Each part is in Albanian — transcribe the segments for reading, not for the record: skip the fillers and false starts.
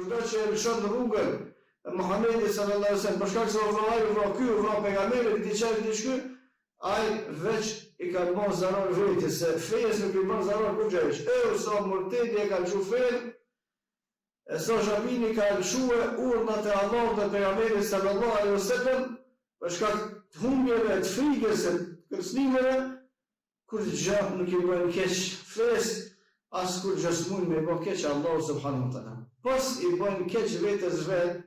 kushdo që e lëshon rrugën e Muhamedit sallallahu alaihi wasallam, për shkak se ky u vra pejgamberit, diçka, ai veç i ka bën zarar vetes, se fejes nuk i bën zarar kurrë. Sa murtedi e ka lëshu fen, e sa Xhabini ka lëshu urdhat e Allahut dhe pejgamberit sallallahu alaihi wasallam, për shkak të humbjeve, të frikës, të kërcënimeve, kur gjë nuk i bën keq fes, as kur gjë s'mund me bën keq Allahu subhanahu wa taala. Pos i bën keq vetes vet,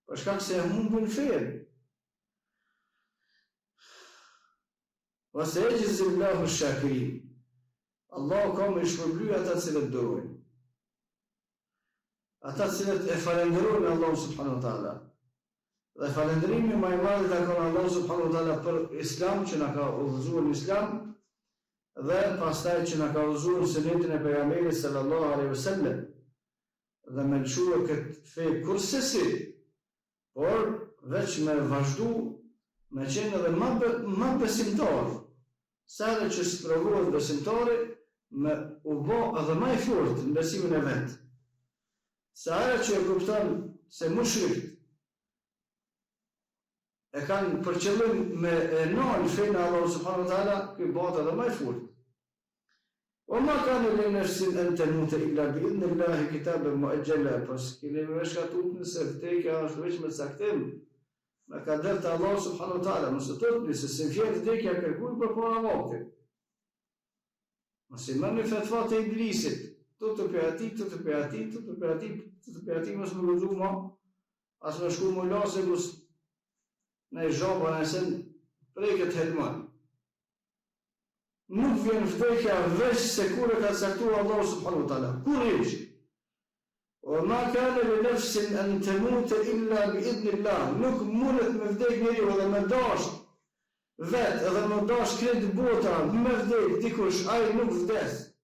për shkak se humbën fen. وَسَيَجْزِي اللَّهُ الشَّاكِرِينَ. Allahu ka me shpërblyj ata cilët durojnë. Ata cilët e falenderojnë Allahu subhanahu wa taala. Dhe falënderimi më i madh ka qenë Allahu subhanahu wa taala për Islam, që na ka udhëzuar në Islam, dhe pastaj që na ka udhëzuar sunetin e pejgamberit sallallahu alaihi wasallam, dhe me lëshuar këtë fe kursesi, por veç me vazhdu me qenë edhe më besimtar. Sa edhe që sprovohet besimtari me u bë edhe më i fortë në besimin e vet. Sa edhe që e kupton se mushrikët e kanë për qëllim me nal fenë e Allahut subhanahu wa taala, ky bëhet edhe më i fortë. وما كان لنفس أن تموت إلا بإذن الله كتابا مؤجلا. Pas keni më shkatut nëse vdekja është veç me caktim, me kader të Allah subhanahu wa taala, mos e thotë se si vjen vdekja kërkuj për para vaktit. Mos i merrni fatva të iblisit, të përati mos më lëzu ma, as më shku më lasë mos në zhaba në sen preket helman. Nuk vjen vdekja veç se kur e ka caktuar Allah subhanahu wa taala. Kur ishte? وما كان لنفس أن تموت إلا بإذن الله. Nuk mundet me vdek njeriu edhe me dash vet, edhe me dash krejt bota, me vdek dikush, ai nuk vdes.